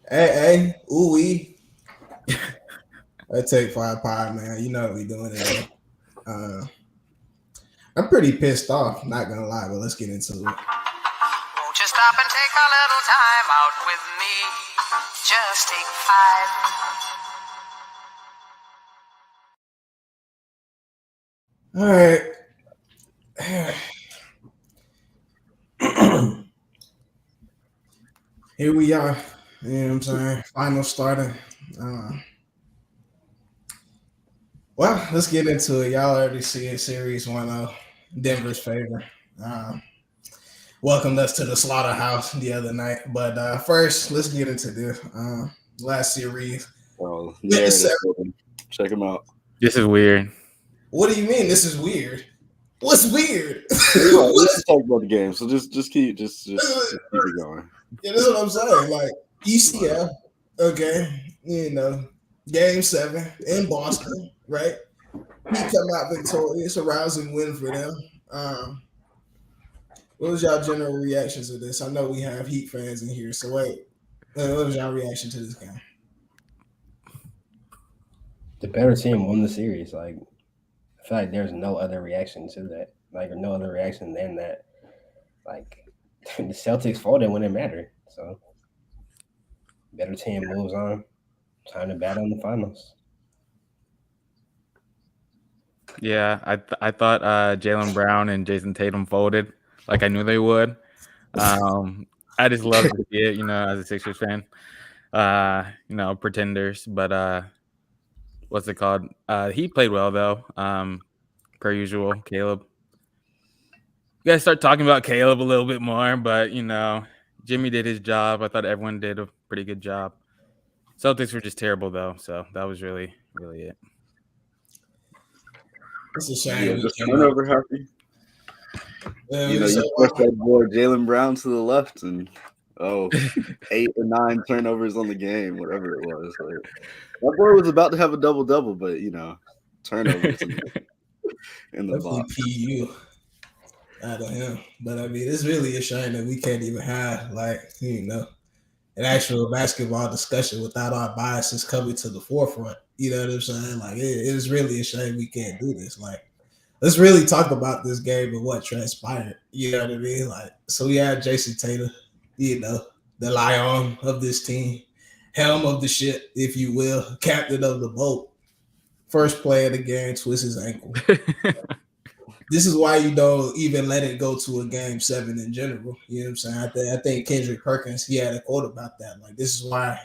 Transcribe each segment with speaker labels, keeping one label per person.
Speaker 1: Hey, ooh wee. I take 5 pod, man. You know what we doing today. Uh, I'm pretty pissed off, not gonna lie, but let's get into it.
Speaker 2: Won't you stop and take a little time out with me? Just take five.
Speaker 1: All right. Here we are. You know what I'm saying? Final starter. Uh, well, let's get into it. Y'all already see it. Series 1-0. Denver's favor. Um, welcomed us to the slaughterhouse the other night. But first, let's get into this. Last series.
Speaker 3: Oh,
Speaker 1: Went to
Speaker 3: narrative.
Speaker 1: seven.
Speaker 3: Check him out.
Speaker 4: This is weird.
Speaker 1: What do you mean? This is weird. What's weird?
Speaker 3: Let's just talk about the game. So just keep keep it going.
Speaker 1: Yeah, that's what I'm saying. Like ECL, okay, game 7 in Boston, right? He come out victorious, a rousing win for them. What was y'all general reactions to this? I know we have Heat fans in here, so wait, what was y'all reaction to this game?
Speaker 5: The better team won the series. Like, I feel like there's no other reaction to that. Like, or no other reaction than that. Like, the Celtics folded when it mattered. So, better team moves on. Time to battle in the finals.
Speaker 4: Yeah, I thought Jalen Brown and Jason Tatum folded like I knew they would. I just love to see it, as a Sixers fan. Pretenders, but what's it called? He played well though, per usual. Caleb, you guys start talking about Caleb a little bit more, but Jimmy did his job. I thought everyone did a pretty good job. Celtics were just terrible though, so that was really, really it.
Speaker 1: It's a shame.
Speaker 3: Just turnover happy. You pushed that boy Jalen Brown to the left, and 8 or 9 turnovers on the game, whatever it was. Like, that boy was about to have a double-double, but turnovers in the box.
Speaker 1: PU out of him. But I mean, it's really a shame that we can't even have an actual basketball discussion without our biases coming to the forefront. You know what I'm saying? Like, it is really a shame we can't do this. Like, let's really talk about this game and what transpired. You know what I mean? Like, so we had Jason Tatum, the lion of this team, helm of the ship, if you will, captain of the boat. First play of the game, twists his ankle. This is why you don't even let it go to a game 7 in general. You know what I'm saying? I think Kendrick Perkins, he had a quote about that. Like, this is why,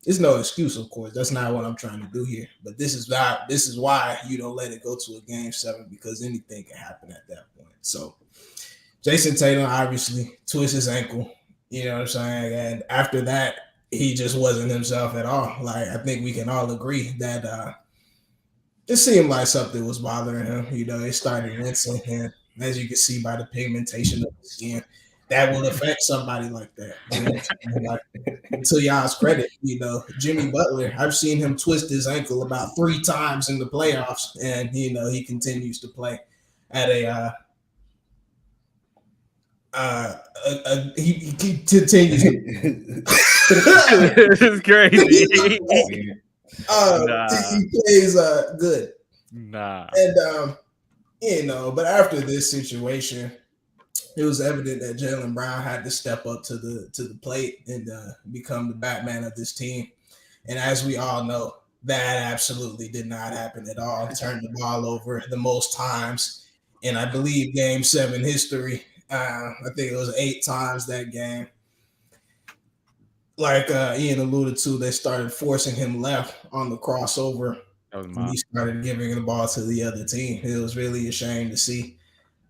Speaker 1: it's no excuse, of course. That's not what I'm trying to do here. But this is why you don't let it go to a game 7, because anything can happen at that point. So Jason Tatum obviously twists his ankle, you know what I'm saying? And after that, he just wasn't himself at all. Like, I think we can all agree that it seemed like something was bothering him. It started rinsing him, as you can see by the pigmentation of the skin. That will affect somebody like that. Like, to y'all's credit, Jimmy Butler, I've seen him twist his ankle about 3 times in the playoffs, and he continues to play at he continues.
Speaker 4: This is crazy.
Speaker 1: He plays good.
Speaker 4: Nah.
Speaker 1: And but after this situation, it was evident that Jalen Brown had to step up to the plate and become the Batman of this team. And as we all know, that absolutely did not happen at all. Turned the ball over the most times in, I believe, game 7 history. I think it was 8 times that game. Like Ian alluded to, they started forcing him left on the crossover. He started giving the ball to the other team. It was really a shame to see.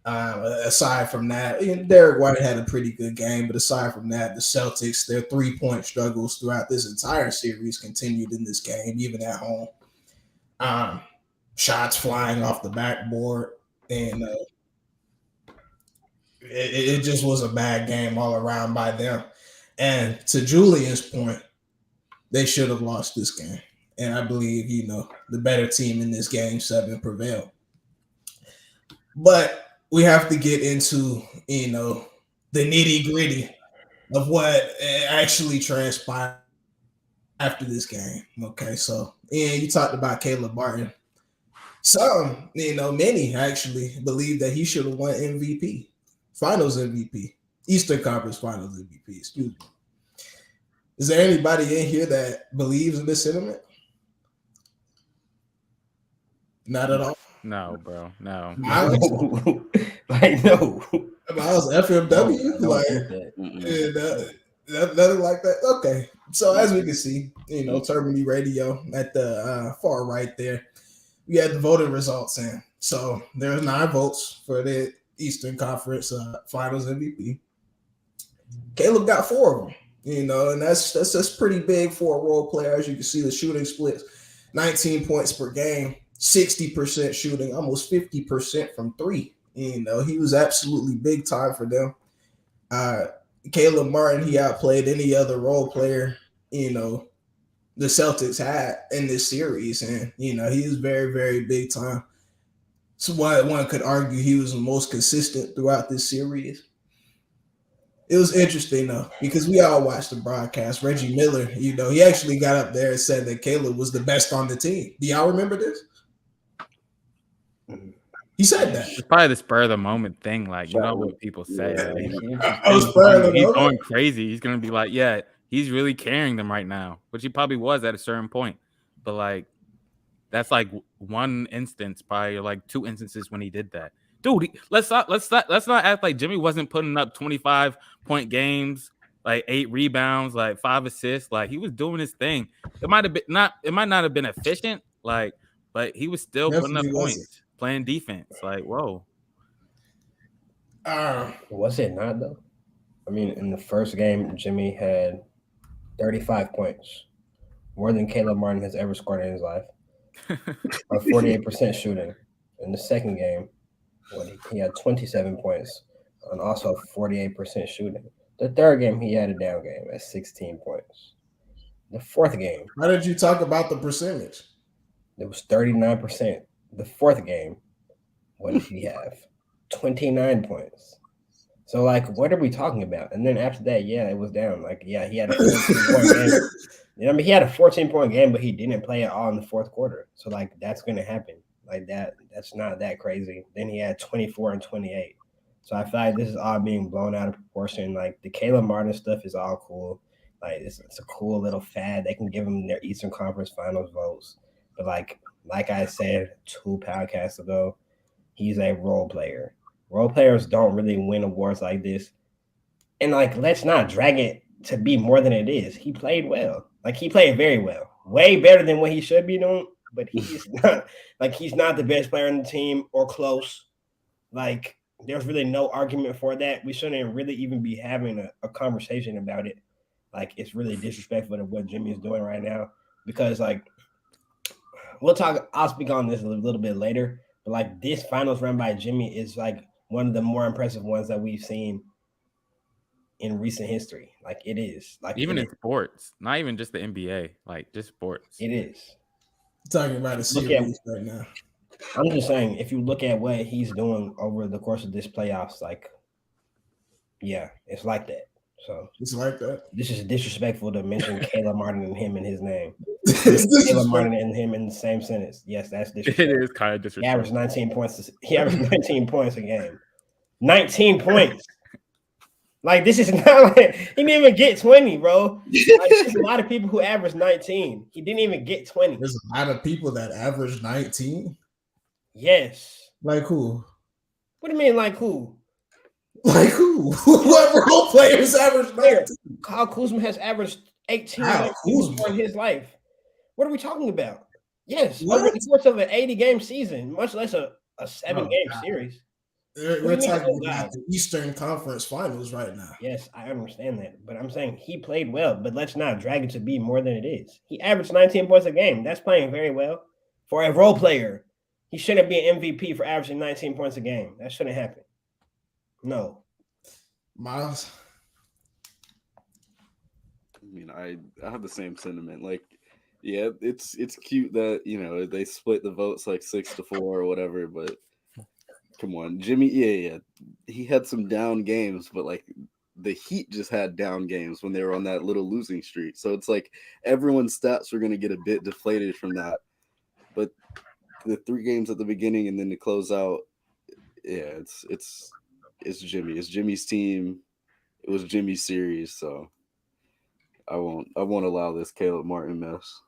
Speaker 1: Aside from that, Derek White had a pretty good game, but aside from that, the Celtics, their 3-point struggles throughout this entire series continued in this game, even at home. Shots flying off the backboard, and it just was a bad game all around by them. And to Julian's point, they should have lost this game. And I believe, the better team in this game 7 prevailed. But we have to get into, the nitty gritty of what actually transpired after this game. Okay, so and you talked about Caleb Martin. Some, many actually believe that he should have won MVP, Finals MVP, Eastern Conference Finals MVP. Excuse me. Is there anybody in here that believes in this sentiment? Not at all.
Speaker 4: No, bro. No.
Speaker 1: Miles,
Speaker 5: Like no.
Speaker 1: Miles FMW,
Speaker 5: I don't think that.
Speaker 1: nothing like that. Okay, so as we can see, Termini Radio at the far right there, we had the voting results in. So there's 9 votes for the Eastern Conference Finals MVP. Caleb got 4 of them. And that's pretty big for a role player. As you can see, the shooting splits 19 points per game, 60% shooting, almost 50% from 3. He was absolutely big time for them. Caleb Martin, he outplayed any other role player, the Celtics had in this series. And, he was very, very big time. So one could argue he was the most consistent throughout this series. It was interesting, though, because we all watched the broadcast. Reggie Miller, he actually got up there and said that Caleb was the best on the team. Do y'all remember this? He said that.
Speaker 4: It's probably the spur of the moment thing. Like, you know what people say.
Speaker 1: Yeah.
Speaker 4: He's going crazy. He's going to be like, yeah, he's really carrying them right now, which he probably was at a certain point. But, like, that's like one instance, probably like 2 instances when he did that. Dude, let's not act like Jimmy wasn't putting up 25-point games, like 8 rebounds, like 5 assists. Like he was doing his thing. It might not have been efficient, like, but he was still putting up points, playing defense. Like, whoa.
Speaker 5: Was it not though? I mean, in the first game, Jimmy had 35 points, more than Caleb Martin has ever scored in his life, or 48% shooting. In the second game, he had 27 points and also 48% shooting. The third game, he had a down game at 16 points. The fourth game.
Speaker 1: Why did you talk about the percentage?
Speaker 5: It was 39%. The fourth game, what did he have? 29 points. So, like, what are we talking about? And then after that, it was down. Like, he had a 14-point game. He had a 14-point game, but he didn't play at all in the fourth quarter. So, like, that's going to happen. Like, that's not that crazy. Then he had 24 and 28. So I feel like this is all being blown out of proportion. Like, the Caleb Martin stuff is all cool. Like, it's a cool little fad. They can give him their Eastern Conference Finals votes. But, like I said 2 podcasts ago, he's a role player. Role players don't really win awards like this. And, like, let's not drag it to be more than it is. He played well. Like, he played very well. Way better than what he should be doing. But he's not the best player on the team or close. Like, there's really no argument for that. We shouldn't really even be having a conversation about it. Like, it's really disrespectful to what Jimmy is doing right now. Because, like, I'll speak on this a little bit later. But, like, this finals run by Jimmy is, like, one of the more impressive ones that we've seen in recent history. Like, it is. Like,
Speaker 4: even in sports, not even just the NBA, like, just sports.
Speaker 5: It is.
Speaker 1: Talking about a series right now.
Speaker 5: I'm just saying, if you look at what he's doing over the course of this playoffs, like, it's like that. So
Speaker 1: it's like that.
Speaker 5: This is disrespectful to mention Caleb Martin and him in his name. Caleb Martin and him in the same sentence. Yes, that's disrespectful.
Speaker 4: It is kind of disrespectful.
Speaker 5: He averaged 19 points. He averaged 19 points a game. 19 points. Like, this is not like he didn't even get 20, bro. Like, there's a lot of people who average 19. He didn't even get 20.
Speaker 1: There's a lot of people that average 19.
Speaker 5: Yes.
Speaker 1: Like who?
Speaker 5: What do you mean, like who?
Speaker 1: Like who? Whoever role players average 19.
Speaker 5: Kyle Kuzma has averaged 18 in his life. What are we talking about? Yes. Over the course of an 80-game season, much less a 7-game series.
Speaker 1: We're talking about the Eastern Conference Finals right now.
Speaker 5: Yes, I understand that. But I'm saying he played well, but let's not drag it to be more than it is. He averaged 19 points a game. That's playing very well. For a role player, he shouldn't be an MVP for averaging 19 points a game. That shouldn't happen. No.
Speaker 1: Miles?
Speaker 3: I mean, I have the same sentiment. Like, yeah, it's cute that, they split the votes like 6-4 or whatever, but come on, Jimmy, he had some down games, but like the Heat just had down games when they were on that little losing streak. So it's like everyone's stats are going to get a bit deflated from that. But the 3 games at the beginning and then to close out, yeah, it's Jimmy. It's Jimmy's team. It was Jimmy's series, so I won't allow this Caleb Martin mess.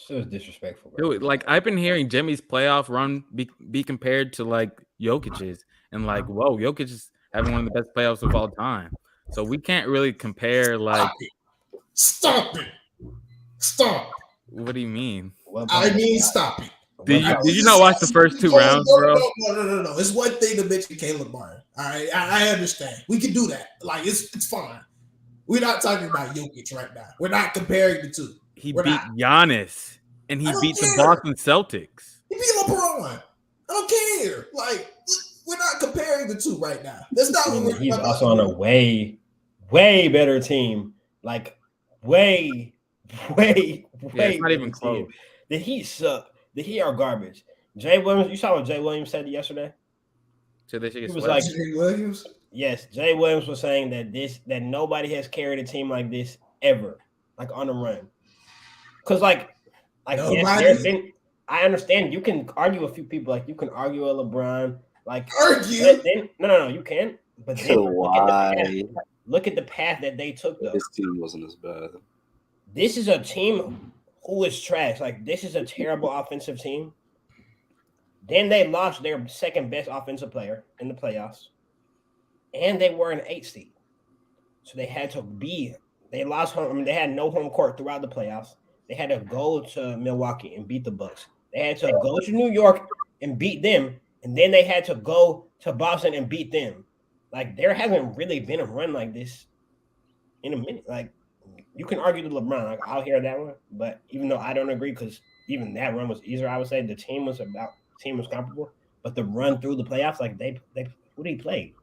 Speaker 5: So disrespectful, bro.
Speaker 4: Dude, like I've been hearing Jimmy's playoff run be compared to like Jokic's, and like, whoa, Jokic is having one of the best playoffs of all time. So we can't really compare. Like,
Speaker 1: stop it.
Speaker 4: What do you mean?
Speaker 1: I mean, stop it.
Speaker 4: Did you not watch the first 2 rounds, bro?
Speaker 1: No. It's one thing to mention Caleb Martin. All right, I understand. We can do that. Like, it's fine. We're not talking about Jokic right now. We're not comparing the two.
Speaker 4: He beat Giannis, and he beat the Boston Celtics.
Speaker 1: He beat LeBron. I don't care. Like, we're not comparing the two right now. That's not what we're.
Speaker 5: He's also on a way better team. Like, way.
Speaker 4: It's not even close.
Speaker 5: The Heat suck. The Heat are garbage. Jay Williams, you saw what Jay Williams said yesterday?
Speaker 4: So they should get
Speaker 5: He was
Speaker 4: swept.
Speaker 5: like,
Speaker 1: Jay Williams?
Speaker 5: Yes, Jay Williams was saying that nobody has carried a team like this ever, like on a run. Because yes, I understand you can argue a few people, like you can argue a LeBron, like no, you can. But then look at the path that they took though.
Speaker 3: This team wasn't as bad.
Speaker 5: This is a team who is trash. Like, this is a terrible offensive team. Then they lost their second best offensive player in the playoffs. And they were an 8 seed. So they had to they lost home. I mean, they had no home court throughout the playoffs. They had to go to Milwaukee and beat the Bucks. They had to go to New York and beat them. And then they had to go to Boston and beat them. Like, there hasn't really been a run like this in a minute. Like, you can argue the LeBron. Like, I'll hear that one. But even though I don't agree, because even that run was easier, I would say the team was comparable. But the run through the playoffs, like, who did he play?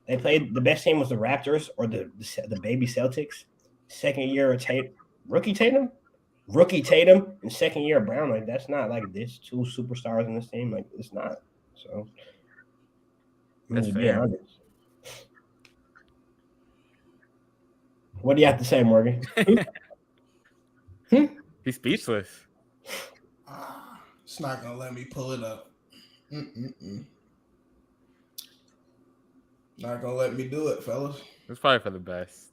Speaker 5: They played, the best team was the Raptors or the baby Celtics. Second year rookie Tatum, and second year Brown. Like, that's not like this 2 superstars in this team. Like, it's not. So
Speaker 4: that's fair.
Speaker 5: What do you have to say, Morgan?
Speaker 4: He's speechless.
Speaker 1: It's not gonna let me pull it up. Not gonna let me do it, fellas.
Speaker 4: It's probably for the best.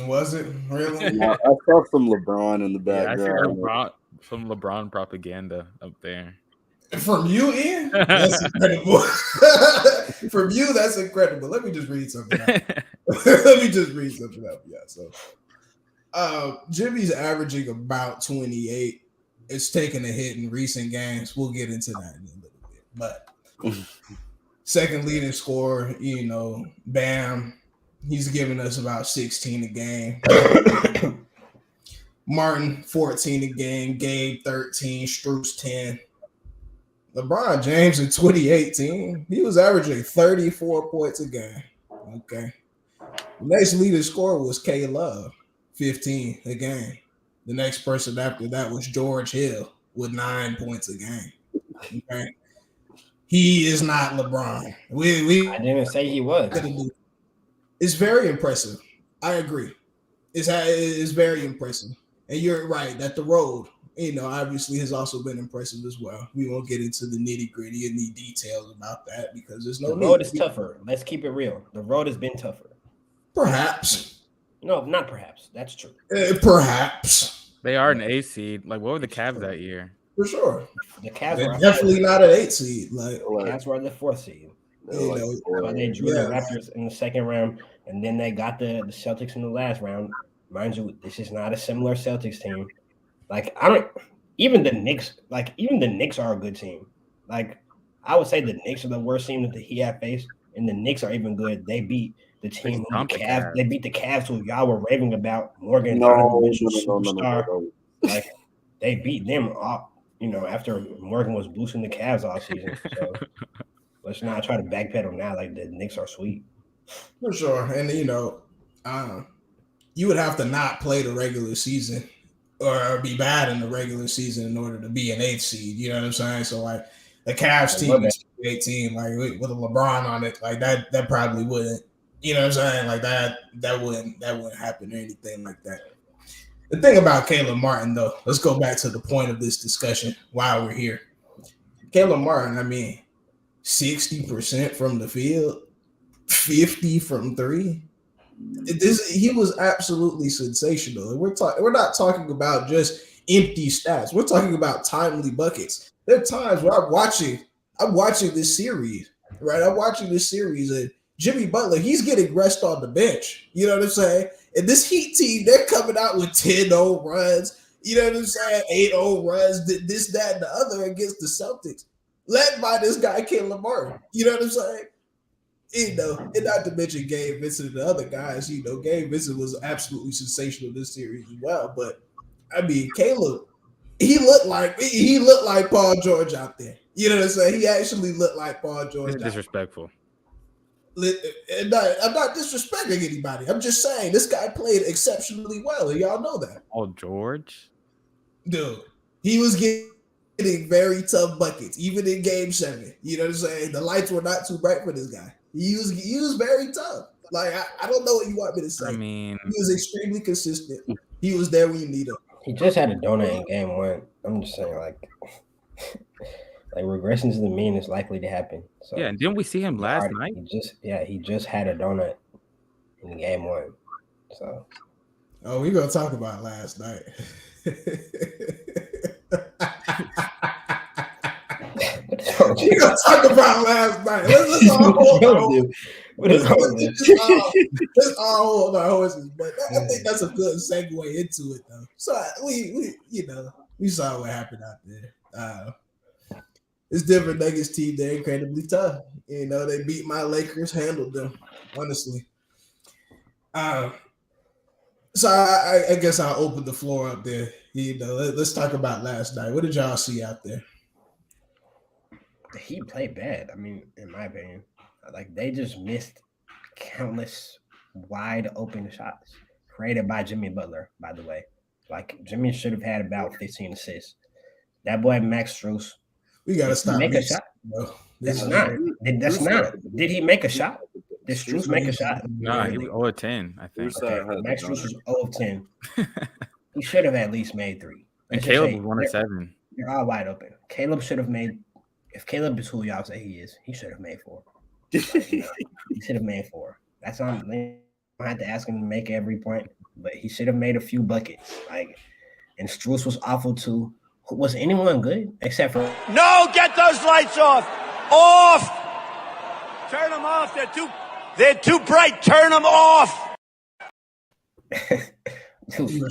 Speaker 1: Was it really?
Speaker 3: Yeah, I saw some LeBron in the
Speaker 4: Yeah,
Speaker 3: background.
Speaker 4: I see some LeBron propaganda up there.
Speaker 1: From you, Ian? That's incredible. From you, that's incredible. Let me just read something out. Yeah, so Jimmy's averaging about 28. It's taken a hit in recent games. We'll get into that in a little bit. But second leading scorer, Bam, he's giving us about 16 a game. Martin, 14 a game. Gabe, 13. Strus, 10. LeBron James in 2018, he was averaging 34 points a game. Okay. The next leading scorer was K Love, 15 a game. The next person after that was George Hill with 9 points a game. Okay. He is not LeBron.
Speaker 5: I didn't say he was.
Speaker 1: It's very impressive. I agree. It's very impressive. And you're right that the road, obviously has also been impressive as well. We won't get into the nitty-gritty and the details about that because there's no
Speaker 5: need. The road is tougher. Let's keep it real. The road has been tougher.
Speaker 1: Perhaps.
Speaker 5: No, not perhaps. That's true.
Speaker 1: Perhaps.
Speaker 4: They are an 8 seed. Like, what were the Cavs that year?
Speaker 1: For sure.
Speaker 5: The Cavs
Speaker 1: were definitely not an 8 seed. Like,
Speaker 5: the Cavs were the 4th seed. They drew the Raptors in the second round, and then they got the Celtics in the last round. Mind you, this is not a similar Celtics team. Like, even the Knicks are a good team. Like, I would say the Knicks are the worst team that the Heat have faced, and the Knicks are even good. They beat the team, they beat the Cavs, who y'all were raving about. Morgan, superstar. Like, they beat them up, after Morgan was boosting the Cavs all season. So let's not try to backpedal now. Like, the Knicks are sweet.
Speaker 1: For sure. And, you would have to not play the regular season or be bad in the regular season in order to be an 8th seed. You know what I'm saying? So, like, the Cavs team is NBA team, like with a LeBron on it, like that probably wouldn't. You know what I'm saying? Like that wouldn't happen or anything like that. The thing about Caleb Martin, though, let's go back to the point of this discussion while we're here. Caleb Martin, I mean, 60% from the field, 50 from three. He was absolutely sensational. We're not talking about just empty stats. We're talking about timely buckets. There are times where I'm watching this series, right? I'm watching this series and Jimmy Butler, he's getting rest on the bench. You know what I'm saying? And this Heat team, they're coming out with 10-0 runs. You know what I'm saying? 8-0 runs, this, that, and the other against the Celtics, led by this guy, Caleb Martin. You know what I'm saying? You know, and not to mention Gabe Vincent and the other guys. You know, Gabe Vincent was absolutely sensational this series as well. But I mean, Caleb, he looked like Paul George out there. You know what I'm saying? He actually looked like Paul George.
Speaker 4: It's disrespectful.
Speaker 1: And I'm not disrespecting anybody. I'm just saying this guy played exceptionally well, and y'all know that.
Speaker 4: Paul George,
Speaker 1: dude, he was getting very tough buckets, even in Game 7. You know what I'm saying? The lights were not too bright for this guy. He was very tough. Like I don't know what you want me to say.
Speaker 4: I mean,
Speaker 1: he was extremely consistent. He was there when you need him.
Speaker 5: He just had a donut in Game 1. I'm just saying, like regression to the mean is likely to happen. So
Speaker 4: yeah, and didn't we see him last night?
Speaker 5: He just had a donut in Game 1. So
Speaker 1: we're gonna talk about last night. We're gonna talk about last night. Let's all hold our horses, but I think that's a good segue into it, though. So we saw what happened out there. This Denver Nuggets team, they're incredibly tough. You know, they beat my Lakers, handled them, honestly. So I guess I'll open the floor up there. You know, let's talk about last night. What did y'all see out there?
Speaker 5: He played bad. I mean, in my opinion, like they just missed countless wide open shots created by Jimmy Butler. By the way, like Jimmy should have had about 15 assists. That boy Max Strus.
Speaker 1: We gotta stop.
Speaker 5: Make a shot. No, that's not. Did he make a shot? Did Strus make a shot?
Speaker 4: Nah, he was 0 of 10. I think.
Speaker 5: Okay. Max Strus was 0 of 10. He should have at least made 3.
Speaker 4: And Caleb was 1 of 7.
Speaker 5: They're all wide open. Caleb should have made. If Caleb is who y'all say he is, he should have made 4. Like, he should have made 4. That's on. I had to ask him to make every point, but he should have made a few buckets. Like, and Strus was awful too. Was anyone good except for?
Speaker 6: No, get those lights off! Off! Turn them off. They're too bright. Turn them off.
Speaker 5: Dude,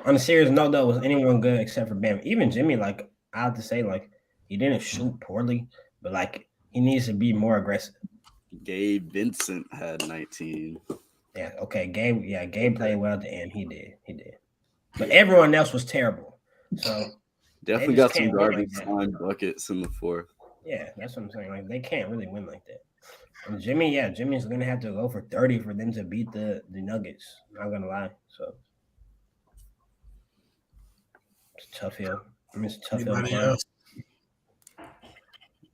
Speaker 5: on a serious note, though, was anyone good except for Bam? Even Jimmy, like I have to say, like he didn't shoot poorly, but like he needs to be more aggressive.
Speaker 3: Gabe Vincent had 19.
Speaker 5: Yeah, okay. Gabe played well at the end. He did. But everyone else was terrible. So
Speaker 3: definitely got some garbage time buckets in the fourth.
Speaker 5: Yeah, that's what I'm saying. Like they can't really win like that. And Jimmy's gonna have to go for 30 for them to beat the Nuggets. Not gonna lie. So it's a tough hill. It's a tough hill.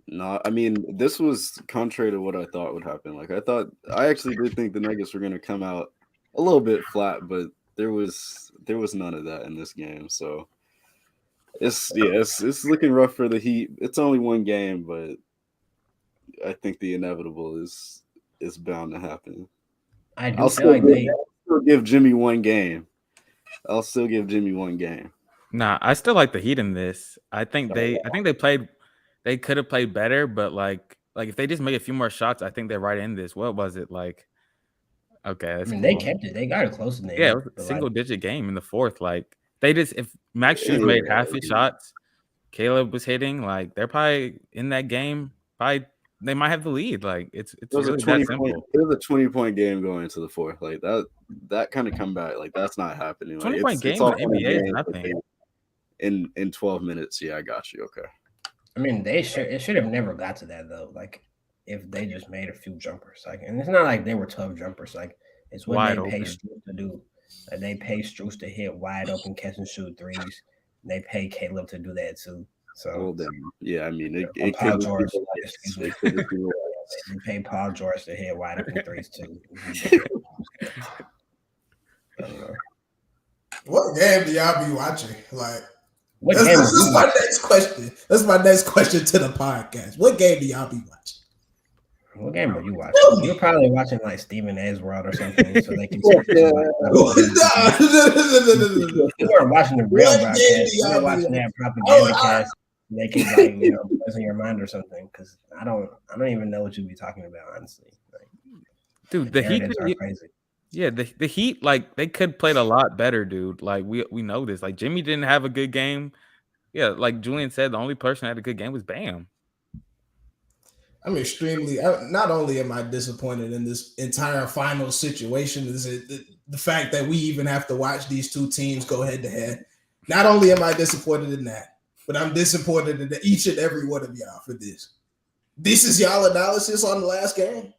Speaker 3: No, I mean this was contrary to what I thought would happen. Like I actually did think the Nuggets were gonna come out a little bit flat, but there was none of that in this game. So it's looking rough for the Heat. It's only one game, but I think the inevitable is bound to happen.
Speaker 5: I'll still
Speaker 3: give Jimmy one game.
Speaker 4: Nah, I still like the Heat in this. I think they could have played better, but like if they just make a few more shots, I think they're right in this. What was it like? Okay,
Speaker 5: I mean, they kept it. They got it close in there.
Speaker 4: Yeah, it was a single-digit game in the fourth. Like if Max Strus made half his shots, Caleb was hitting. Like they're probably in that game. They might have the lead. Like it's really that simple.
Speaker 3: It was a 20-point game going into the fourth. Like that kind of comeback. Like that's not happening.
Speaker 4: 20-point game in the NBA is nothing.
Speaker 3: In 12 minutes, yeah, I got you. Okay.
Speaker 5: I mean, it should have never got to that though. Like if they just made a few jumpers, like, and it's not like they were tough jumpers. Like it's what they pay Strus to do. They pay Strus to hit wide open catch and shoot threes. They pay Caleb to do that too. So,
Speaker 3: well, then, yeah, I mean, it
Speaker 5: Paul
Speaker 3: could
Speaker 5: George.
Speaker 3: be
Speaker 5: Excuse me.
Speaker 3: it could just be the
Speaker 5: You pay Paul George to hit wide open threes too.
Speaker 1: What game do y'all be watching? Like,
Speaker 5: What
Speaker 1: that's,
Speaker 5: game?
Speaker 1: that's my next question. That's my next question to the podcast. What game do y'all be watching?
Speaker 5: What game are you watching? You're probably watching like Stephen A's World or something, so they can.
Speaker 1: No.
Speaker 5: You weren't watching the real
Speaker 1: What
Speaker 5: broadcast.
Speaker 1: game do
Speaker 5: You
Speaker 1: y'all
Speaker 5: were
Speaker 1: be
Speaker 5: watching that
Speaker 1: watching?
Speaker 5: propaganda cast. They can poison your mind or something. Because I don't even know what you'd be talking about, honestly. Like,
Speaker 4: Dude, the Heat
Speaker 5: are crazy.
Speaker 4: Yeah, the Heat, like, they could played a lot better, dude. Like, we know this. Like, Jimmy didn't have a good game. Yeah, like Julian said, the only person that had a good game was Bam.
Speaker 1: I'm not only am I disappointed in this entire final situation, is it the fact that we even have to watch these two teams go head to head. Not only am I disappointed in that, but I'm disappointed in each and every one of y'all for this. This is y'all analysis on the last game.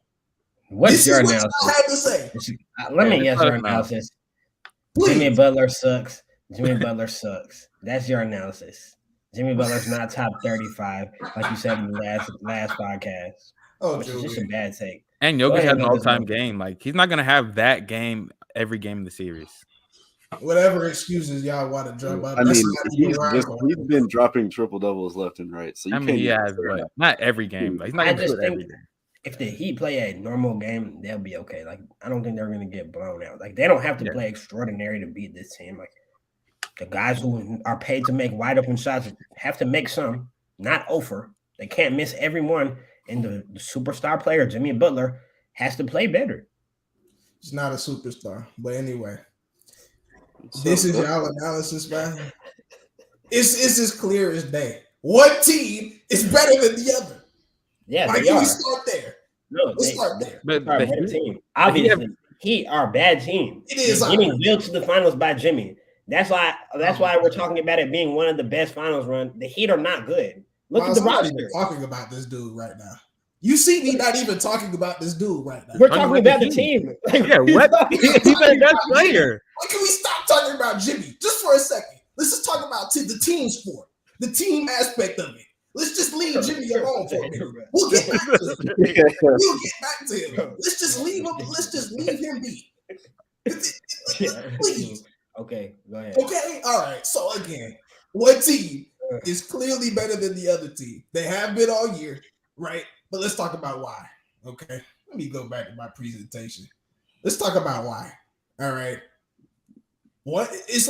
Speaker 5: What's your analysis?
Speaker 1: I have to say.
Speaker 5: Let me guess your analysis.
Speaker 1: Please.
Speaker 5: Jimmy Butler sucks. Jimmy Butler sucks. That's your analysis. Jimmy Butler's not top 35, like you said in the last podcast. Which is just a bad take.
Speaker 4: And Jokic had an all-time game. Like, he's not gonna have that game every game in the series.
Speaker 1: Whatever excuses y'all want to drum up.
Speaker 3: I mean, he's been dropping triple doubles left and right. So
Speaker 4: he has, but not every game. Like, he's not gonna do it every game.
Speaker 5: If the Heat play a normal game, they'll be okay. Like, I don't think they're gonna get blown out. Like, they don't have to play extraordinary to beat this team. Like, the guys who are paid to make wide open shots have to make some, not over. They can't miss every one. And the superstar player, Jimmy Butler, has to play better.
Speaker 1: He's not a superstar. But anyway, this is y'all analysis, man. It's as clear as day. One team is better than the other.
Speaker 5: Yeah,
Speaker 1: like,
Speaker 5: they are.
Speaker 1: We start there.
Speaker 5: No,
Speaker 1: let's start there.
Speaker 5: But they're a better team. Obviously, Heat are a bad team.
Speaker 1: It is
Speaker 5: getting built to the finals by Jimmy. That's why we're talking about it being one of the best finals run. The Heat are not good. Look at the roster.
Speaker 1: Talking about this dude right now. You see me not even talking about this dude right now.
Speaker 5: We're talking about the team.
Speaker 4: Yeah, what? He's a best player.
Speaker 1: Why can we stop talking about Jimmy just for a second? Let's just talk about the team sport, the team aspect of it. Let's just leave Jimmy alone for a minute. We'll get back to him. Let's just leave him. Let's just leave him be. Please.
Speaker 5: Okay, go ahead.
Speaker 1: Okay, all right. So again, one team is clearly better than the other team. They have been all year, right? But let's talk about why. Okay, let me go back to my presentation. Let's talk about why. All right. What it's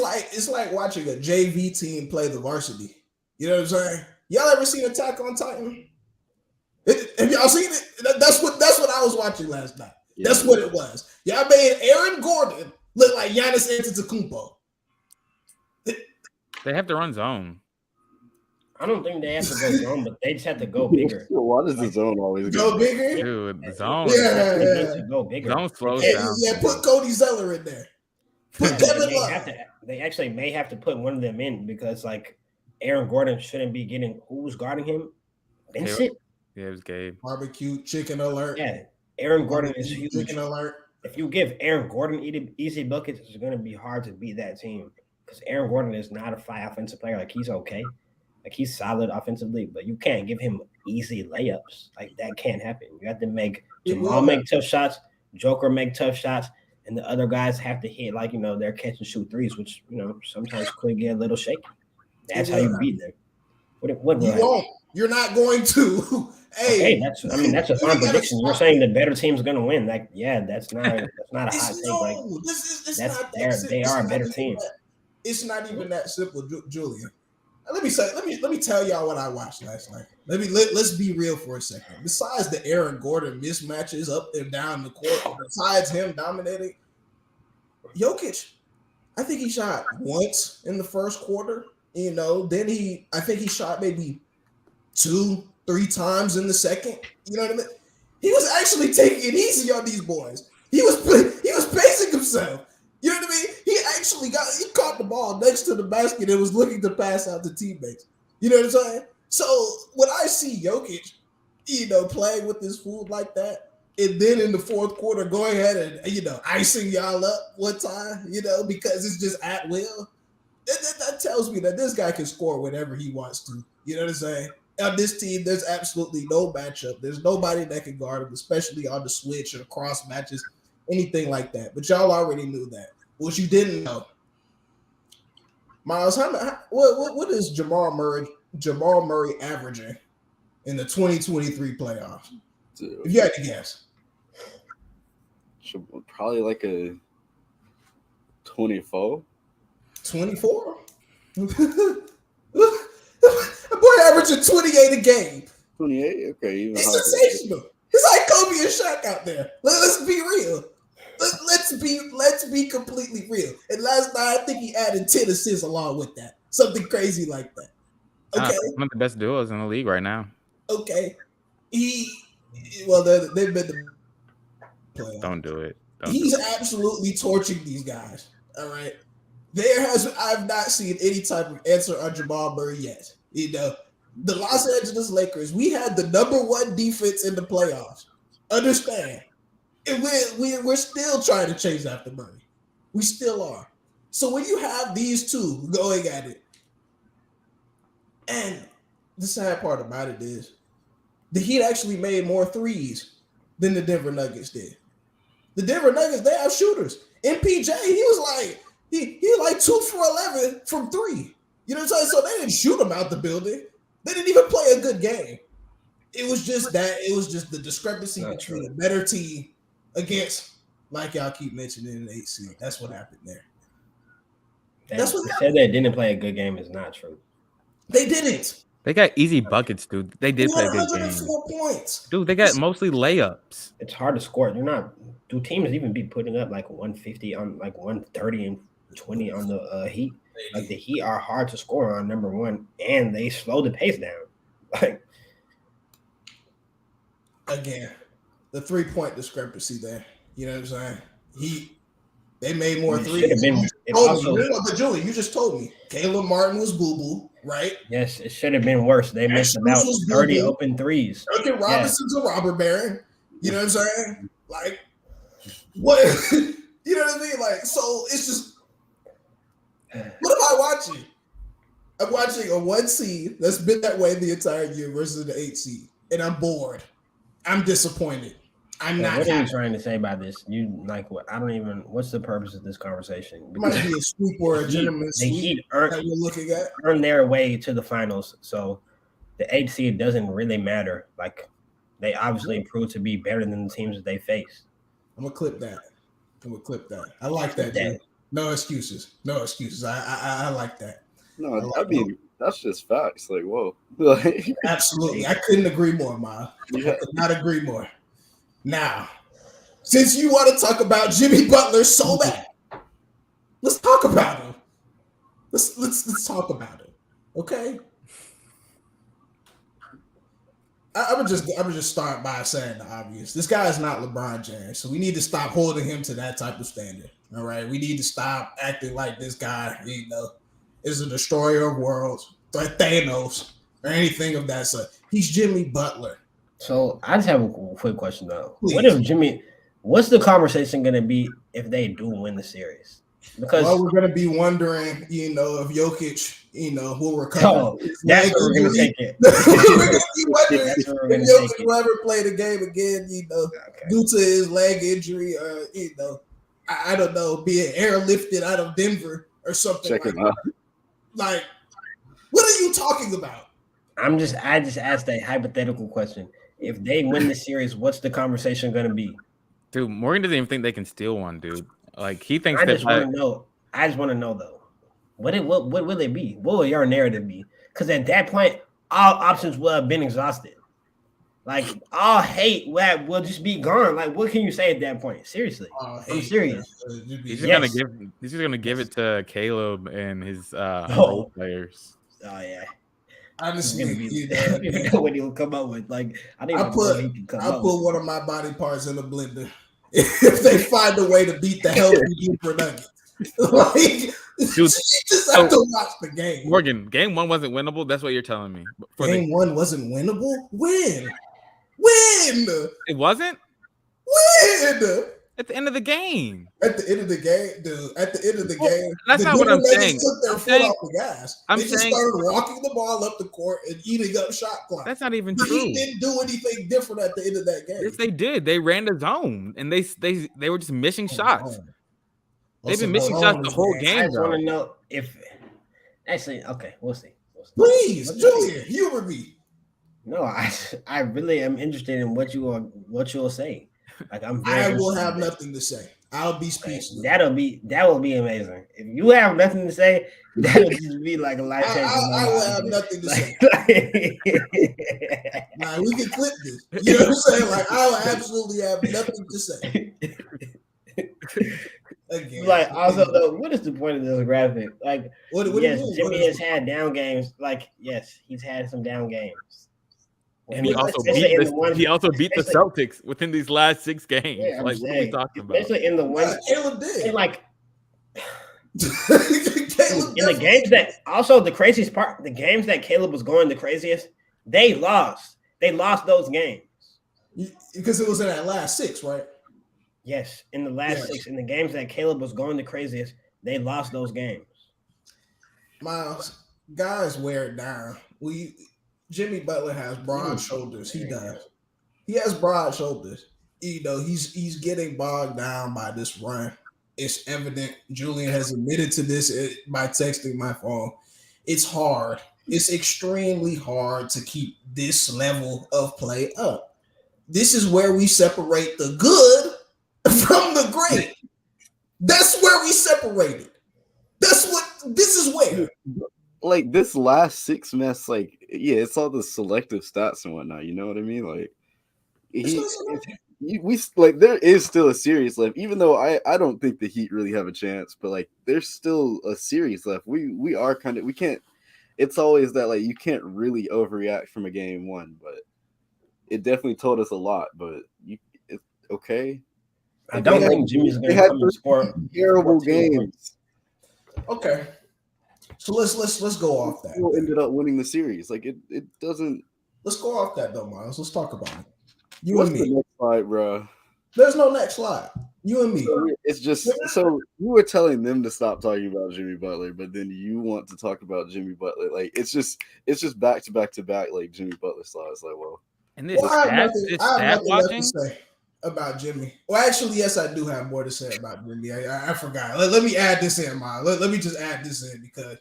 Speaker 1: like watching a JV team play the varsity. You know what I'm saying? Y'all ever seen Attack on Titan? Have y'all seen it? That's what I was watching last night. Yeah. That's what it was. Y'all made Aaron Gordon look like Giannis Antetokounmpo.
Speaker 4: They have to run zone.
Speaker 5: I don't think they have to go zone, but they just have to go bigger.
Speaker 3: Why does the zone always
Speaker 1: go bigger?
Speaker 4: Dude, the zone.
Speaker 5: They need to go bigger.
Speaker 4: Zone slows down.
Speaker 1: Yeah, put Cody Zeller in there. Put Kevin Love.
Speaker 5: They actually may have to put one of them in because, like, Aaron Gordon shouldn't be getting who's guarding him. Vincent?
Speaker 4: Yeah, it was Gabe.
Speaker 1: Barbecue chicken alert.
Speaker 5: Yeah, Aaron Gordon is huge.
Speaker 1: Chicken alert.
Speaker 5: If you give Aaron Gordon easy buckets, it's going to be hard to beat that team because Aaron Gordon is not a fly offensive player. Like, he's okay. Like, he's solid offensively, but you can't give him easy layups. Like, that can't happen. You have to make Jamal make tough shots, Joker make tough shots, and the other guys have to hit, like, their catch and shoot threes, which, sometimes could get a little shaky. That's how you beat them. What
Speaker 1: you won't. You're not going to.
Speaker 5: Hey, that's a fine prediction. You're saying the better team's going to win. Like, yeah, that's not a hot take. They are a better team.
Speaker 1: It's not even that simple, Julian. Let me tell y'all what I watched last night. Let's be real for a second. Besides the Aaron Gordon mismatches up and down the court, besides him dominating, Jokic, I think he shot once in the first quarter. Then I think he shot maybe 2-3 times in the second. You know what I mean? He was actually taking it easy on these boys. He was pacing himself. You know what I mean? He caught the ball next to the basket and was looking to pass out to teammates. You know what I'm saying? So when I see Jokic, playing with his food like that, and then in the fourth quarter going ahead and icing y'all up one time, because it's just at will. That tells me that this guy can score whenever he wants to. You know what I'm saying? On this team, there's absolutely no matchup. There's nobody that can guard him, especially on the switch or cross matches, anything like that. But y'all already knew that. What you didn't know, Miles, what is Jamal Murray averaging in the 2023 playoffs?
Speaker 3: Dude,
Speaker 1: if you had to guess,
Speaker 3: probably like a 24.
Speaker 1: 24. That boy averaging 28 a game.
Speaker 3: 28? Okay.
Speaker 1: He's sensational. He's like Kobe and Shaq out there. Let's be real. Let's be completely real. And last night, I think he added 10 assists along with that. Something crazy like that. Okay.
Speaker 4: One of the best duos in the league right now.
Speaker 1: Okay. They've been the playoff.
Speaker 4: Don't do it.
Speaker 1: He's absolutely torching these guys. All right. I've not seen any type of answer on Jamal Murray yet. You know, the Los Angeles Lakers, we had the #1 defense in the playoffs. Understand? And we're still trying to chase after Murray. We still are. So when you have these two going at it, and the sad part about it is the Heat actually made more threes than the Denver Nuggets did. The Denver Nuggets, they have shooters. MPJ, he was like, he like 2 for 11 from 3. You know what I'm saying? So they didn't shoot him out the building. They didn't even play a good game. It was just the discrepancy between a better team against, like y'all keep mentioning, an 8 seed. That's what happened there.
Speaker 5: That's what happened. Said they didn't play a good game is not true.
Speaker 1: They didn't.
Speaker 4: They got easy buckets, dude. They did play a good game.
Speaker 1: 104 points.
Speaker 4: Dude, they got mostly layups.
Speaker 5: It's hard to score. Do teams even be putting up like 150 on like 130 and 20 on the Heat? Like the Heat are hard to score on, number one, and they slow the pace down. Like
Speaker 1: again, the 3-point discrepancy there. You know what I'm saying? They made more threes. But Julie, you just told me Caleb Martin was boo-boo, right?
Speaker 5: Yes, it should have been worse. They missed about 30 open threes.
Speaker 1: Duncan Robinson's a robber baron. You know what I'm saying? Like, what? You know what I mean? Like, so it's just, what am I watching? I'm watching a 1 seed that's been that way the entire year versus the 8 seed, and I'm bored. I'm disappointed. I'm not.
Speaker 5: What are you trying to say about this? You like what? I don't even. What's the purpose of this conversation?
Speaker 1: It might be a sweep or a gentleman's sweep.
Speaker 5: The Heat earned their way to the finals, so the 8 seed doesn't really matter. Like they obviously proved to be better than the teams that they faced.
Speaker 1: I'm gonna clip that. I like that. Dude. No excuses. I like that.
Speaker 3: No, I mean that's just facts. Like whoa.
Speaker 1: Absolutely, I couldn't agree more, Ma. Yeah. I could not agree more. Now, since you want to talk about Jimmy Butler so bad, let's talk about him. Let's talk about him, okay? I'm gonna just start by saying the obvious. This guy is not LeBron James, so we need to stop holding him to that type of standard. All right, we need to stop acting like this guy, is a destroyer of worlds, like Thanos or anything of that sort. He's Jimmy Butler.
Speaker 5: So I just have a quick question though. Please. What's the conversation going to be if they do win the series? Because
Speaker 1: we're going to be wondering, if Jokic, will recover.
Speaker 5: Oh, that's where we're going to take it.
Speaker 1: We're going to be wondering if Jokic will ever play the game again, due to his leg injury, or I don't know, being airlifted out of Denver or something. Check it out. Like, what are you talking about?
Speaker 5: I just asked a hypothetical question. If they win the series, what's the conversation going to be?
Speaker 4: Dude, Morgan doesn't even think they can steal one, dude. Like he thinks.
Speaker 5: I just want to know. I just want to know though. What will it be? What will your narrative be? Because at that point, all options will have been exhausted. Like all hate will just be gone. Like what can you say at that point? Seriously, I'm serious.
Speaker 4: He's just gonna give it to Caleb and his role players.
Speaker 5: Oh yeah.
Speaker 1: Honestly,
Speaker 5: what he'll come up with. Like I
Speaker 1: put one of my body parts in a blender if they find a way to beat the hell out of you for Nuggets. Like, dude, you just have to watch the game.
Speaker 4: Morgan, game 1 wasn't winnable. That's what you're telling me.
Speaker 1: Game 1 wasn't winnable. When?
Speaker 4: It wasn't.
Speaker 1: When?
Speaker 4: At the end of the game.
Speaker 1: At the end of the game, dude. At the end of the game,
Speaker 4: that's
Speaker 1: the
Speaker 4: not what I'm saying.
Speaker 1: Took their foot off the gas. They just started walking the ball up the court and eating up shot clock.
Speaker 4: That's not even true.
Speaker 1: He didn't do anything different at the end of that game.
Speaker 4: Yes, they did. They ran the zone and they were just missing shots. They've been missing shots the whole game.
Speaker 5: I just want to know if actually, okay, we'll see.
Speaker 1: Please, Julian, humor me.
Speaker 5: No, I really am interested in what you will say. Like
Speaker 1: I will have nothing to say. I'll be speechless.
Speaker 5: That will be amazing. If you have nothing to say, that'll just be like a life changer.
Speaker 1: I will have nothing to say. Nah, we can clip this. You know what I'm saying? Like I will absolutely have nothing to say.
Speaker 5: Again, like also though, what is the point of this graphic? Like,
Speaker 1: what
Speaker 5: yes, Jimmy has had down games. Like, yes, he's had some down games.
Speaker 4: And he also beat the Celtics within these last 6 games.
Speaker 5: Yeah,
Speaker 4: like, what are we talking about?
Speaker 5: Especially in the one,
Speaker 1: Caleb did.
Speaker 5: Like, in the games that also the craziest part, the games that Caleb was going the craziest, they lost. They lost those games
Speaker 1: because it was in that last 6, right?
Speaker 5: Yes, in the last 6, in the games that Caleb was going the craziest, they lost those games.
Speaker 1: Miles, guys wear it down. Jimmy Butler has broad shoulders. He does. He has broad shoulders. You know, he's getting bogged down by this run. It's evident. Julian has admitted to this by texting my phone. It's hard. It's extremely hard to keep this level of play up. This is where we separate the good from the great. That's where we separate it. This is where.
Speaker 3: Like this last 6 mess, like it's all the selective stats and whatnot. You know what I mean? Like we like there is still a series left, even though I don't think the Heat really have a chance. But like there's still a series left. We are we can't. It's always that like you can't really overreact from a game 1, but it definitely told us a lot. But it's okay.
Speaker 5: I don't think Jimmy's going to come and score
Speaker 3: terrible games.
Speaker 1: Okay. So let's go off that.
Speaker 3: People ended up winning the series. Like it doesn't.
Speaker 1: Let's go off that though, Miles. Let's talk about it.
Speaker 3: What's the next slide, bro?
Speaker 1: There's no next slide. You and me.
Speaker 3: So it's just so you were telling them to stop talking about Jimmy Butler, but then you want to talk about Jimmy Butler. Like it's just back to back to back like Jimmy Butler slides. Like
Speaker 4: and this
Speaker 1: I have
Speaker 4: stat watching.
Speaker 1: To say about Jimmy. Well, actually, yes, I do have more to say about Jimmy. I forgot. Let me add this in, Miles. Let me just add this in because.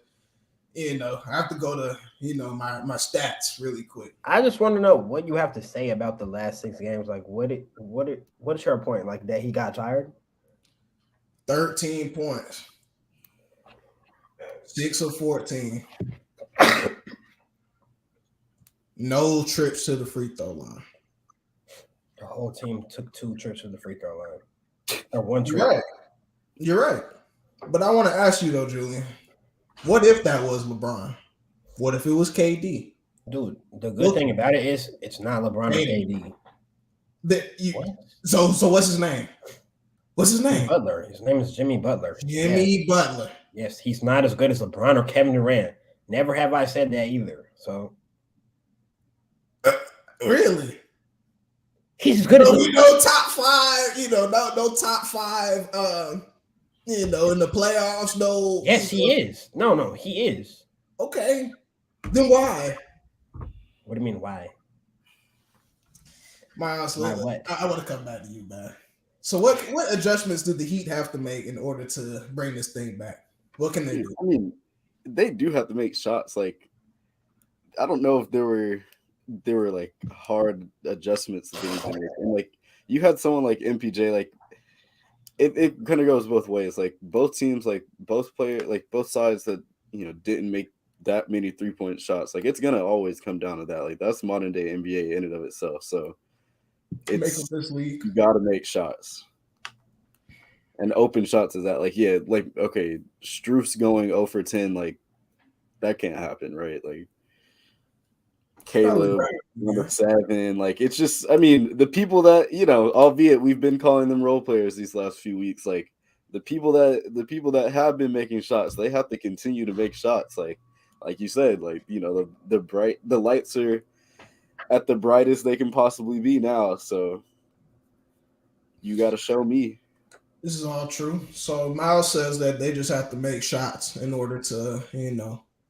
Speaker 1: You know, I have to go to, my stats really quick.
Speaker 5: I just want to know what you have to say about the last 6 games. Like, what is your point? Like, that he got tired?
Speaker 1: 13 points. 6 of 14. No trips to the free throw line.
Speaker 5: The whole team took 2 trips to the free throw line. Or 1 trip.
Speaker 1: You're right. But I want to ask you, though, Julian. What if that was LeBron? What if it was KD?
Speaker 5: Dude, the good thing about it is it's not LeBron or KD.
Speaker 1: So what's his name? What's his name?
Speaker 5: Butler. His name is Jimmy Butler.
Speaker 1: Jimmy Butler.
Speaker 5: Yes, he's not as good as LeBron or Kevin Durant. Never have I said that either. So
Speaker 1: really?
Speaker 5: He's as good as
Speaker 1: no top 5, no top 5 in the playoffs, no.
Speaker 5: Yes, he is. No, he is.
Speaker 1: Okay. Then why?
Speaker 5: What do you mean, why?
Speaker 1: Miles, I want to come back to you, man. So what adjustments do the Heat have to make in order to bring this thing back? What can they do?
Speaker 3: I mean, they do have to make shots. Like, I don't know if there were like hard adjustments to things. And like you had someone like MPJ, like it kind of goes both ways. Like both teams, like both sides that didn't make that many 3-point shots. Like it's gonna always come down to that. Like that's modern day NBA in and of itself. So it's
Speaker 1: this league.
Speaker 3: You got to make shots. And open shots is that okay, Struth's going 0 for 10, like that can't happen, right? Like Caleb, number 7, like it's just, I mean, the people that albeit we've been calling them role players these last few weeks, like the people that have been making shots, they have to continue to make shots, like you said, like the lights are at the brightest they can possibly be now, so you got to show me.
Speaker 1: This is all true. So Miles says that they just have to make shots in order to,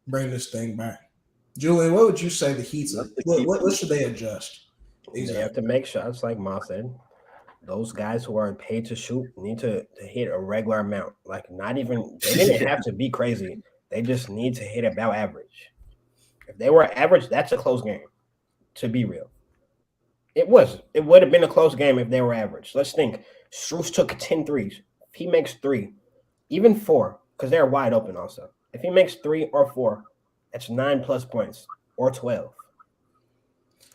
Speaker 1: bring this thing back. Julian, what would you say the Heat's? What should they adjust?
Speaker 5: Exactly. They have to make shots, like Ma said. Those guys who are paid to shoot need to hit a regular amount. Like, not even, they didn't have to be crazy. They just need to hit about average. If they were average, that's a close game, to be real. It would have been a close game if they were average. Let's think. Strus took 10 threes. If he makes 3, even 4, because they're wide open also. If he makes 3 or 4, that's 9+ points or 12.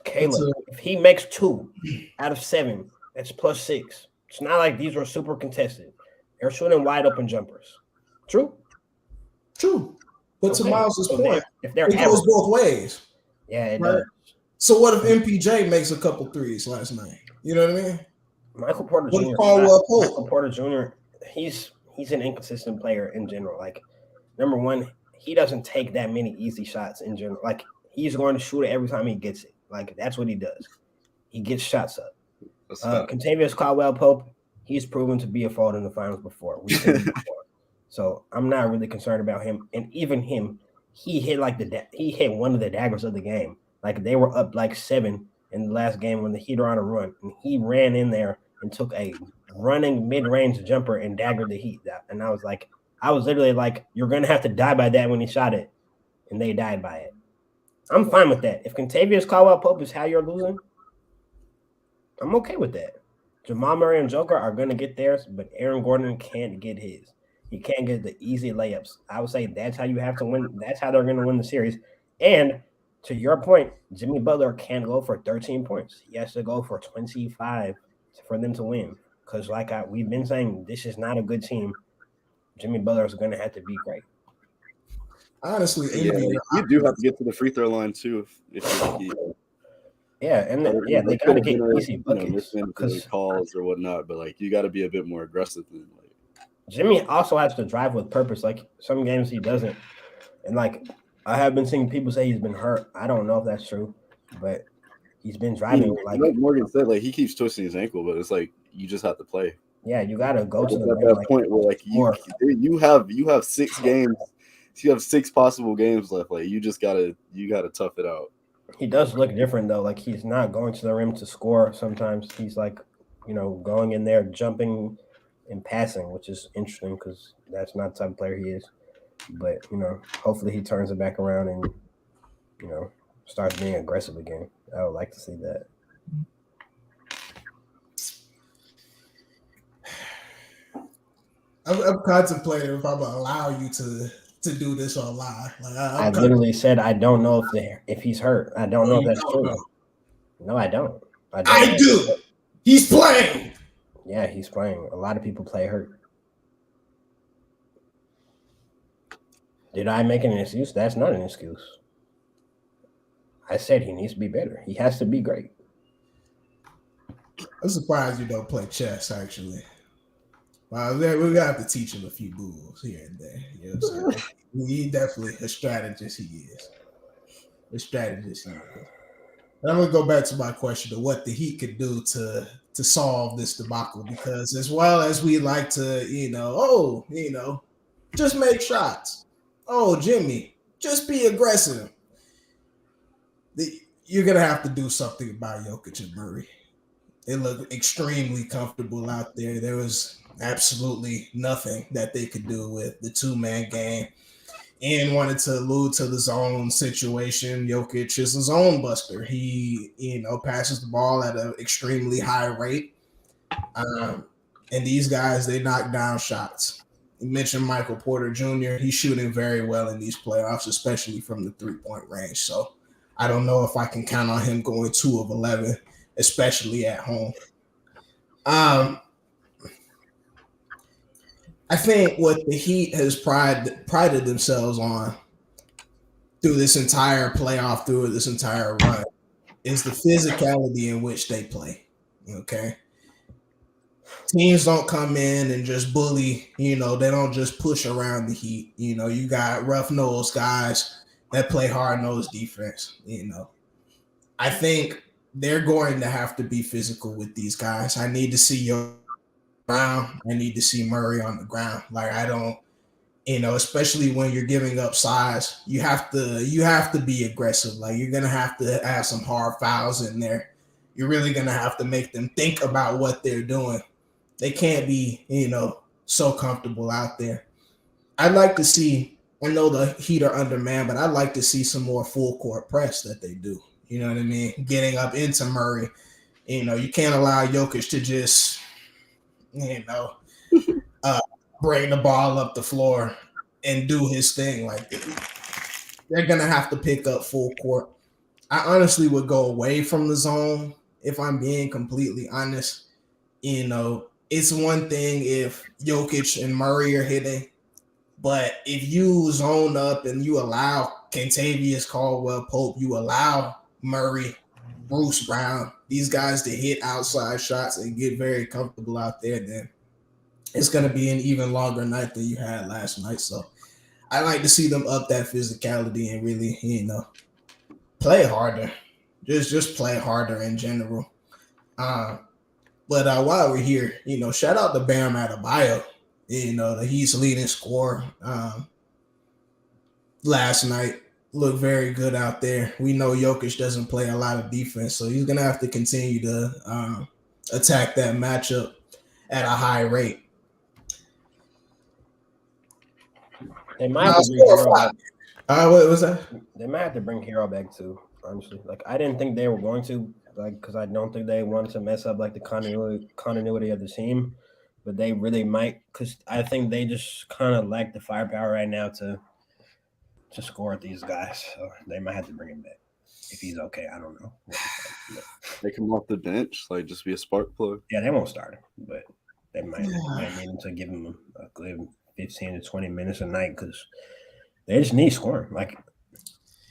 Speaker 5: Caleb, if he makes 2 out of 7, that's +6. It's not like these were super contested. They're shooting wide open jumpers. True?
Speaker 1: True. But to Miles' point,
Speaker 5: if they're
Speaker 1: it goes both ways.
Speaker 5: Yeah, it does.
Speaker 1: So what if MPJ makes a couple threes last night? You know what I mean?
Speaker 5: Michael Porter Jr. Michael Porter Jr. He's an inconsistent player in general. Like, number one, he doesn't take that many easy shots in general. Like, he's going to shoot it every time he gets it. Like, that's what he does. He gets shots up. Kentavious Caldwell-Pope, he's proven to be a fault in the finals before. We've seen him before. So I'm not really concerned about him. And even him, he hit one of the daggers of the game. Like, they were up like 7 in the last game when the Heat are on a run, and he ran in there and took a running mid-range jumper and daggered the Heat. And I was literally like, you're gonna have to die by that when he shot it, and they died by it. I'm fine with that. If Kentavious Caldwell-Pope is how you're losing, I'm okay with that. Jamal Murray and Joker are gonna get theirs, but Aaron Gordon can't get his. He can't get the easy layups. I would say that's how you have to win. That's how they're gonna win the series. And to your point, Jimmy Butler can't go for 13 points. He has to go for 25 for them to win. Because we've been saying, this is not a good team. Jimmy Butler is going to have to be great.
Speaker 1: Honestly,
Speaker 3: you do have to get to the free throw line too. If
Speaker 5: they got to get easy buckets.
Speaker 3: Because calls or whatnot, but you got to be a bit more aggressive than
Speaker 5: Jimmy also has to drive with purpose. Like, some games he doesn't, and I have been seeing people say he's been hurt. I don't know if that's true, but he's been driving.
Speaker 3: Like Morgan said, he keeps twisting his ankle, but it's you just have to play.
Speaker 5: Yeah, you got to go to
Speaker 3: that point where you have 6 games, you have 6 possible games left. You just gotta tough it out.
Speaker 5: He does look different though. He's not going to the rim to score. Sometimes he's going in there, jumping and passing, which is interesting because that's not the type of player he is. But, hopefully he turns it back around and, starts being aggressive again. I would like to see that.
Speaker 1: I'm contemplating if I'm going to allow you to do this or lie.
Speaker 5: I literally said I don't know if he's hurt. I don't know if that's true. No, I don't.
Speaker 1: I do. He's playing.
Speaker 5: Yeah, he's playing. A lot of people play hurt. Did I make an excuse? That's not an excuse. I said he needs to be better. He has to be great.
Speaker 1: I'm surprised you don't play chess, actually. Well, we're going to have to teach him a few moves here and there. You know what I'm saying? He definitely a strategist he is. And I'm going to go back to my question of what the Heat could do to solve this debacle, because as well as we like to, just make shots. Oh, Jimmy, just be aggressive. You're going to have to do something about Jokic and Murray. They look extremely comfortable out there. There was absolutely nothing that they could do with the 2-man game. And wanted to allude to the zone situation. Jokic is a zone buster. He, passes the ball at an extremely high rate. And these guys, they knock down shots. You mentioned Michael Porter Jr. He's shooting very well in these playoffs, especially from the 3-point range. So I don't know if I can count on him going 2 of 11, especially at home. I think what the Heat has prided themselves on through this entire playoff, through this entire run, is the physicality in which they play. Okay. Teams don't come in and just bully, they don't just push around the Heat. You got rough-nosed guys that play hard-nosed defense. I think they're going to have to be physical with these guys. I need to see your ground. I need to see Murray on the ground. Like I don't, especially when you're giving up size, you have to be aggressive. Like you're gonna have to have some hard fouls in there. You're really gonna have to make them think about what they're doing. They can't be, so comfortable out there. I'd like to see. I know the Heat are undermanned, but I'd like to see some more full court press that they do. You know what I mean? Getting up into Murray. You can't allow Jokic to just, bring the ball up the floor and do his thing. Like they're gonna have to pick up full court. I honestly would go away from the zone if I'm being completely honest. It's one thing if Jokic and Murray are hitting, but if you zone up and you allow Kentavious Caldwell Pope, you allow Murray, Bruce Brown, these guys to hit outside shots and get very comfortable out there, then it's going to be an even longer night than you had last night. So I like to see them up that physicality and really, play harder. Just play harder in general. But while we're here, shout out to Bam Adebayo. He's leading scorer last night. Looked very good out there. We know Jokic doesn't play a lot of defense, so he's going to have to continue to attack that matchup at a high rate.
Speaker 5: They might have to bring Hero back.
Speaker 1: What was that?
Speaker 5: They might have to bring Hero back too. Honestly, like I didn't think they were going to, because I don't think they wanted to mess up like the continuity of the team, but they really might, because I think they just kind of lack the firepower right now to score at these guys. So they might have to bring him back if he's okay. I don't know.
Speaker 3: Take him off the bench, like just be a spark plug.
Speaker 5: Yeah, they won't start him, but they might need him to give him a good 15 to 20 minutes a night, because they just need scoring. Like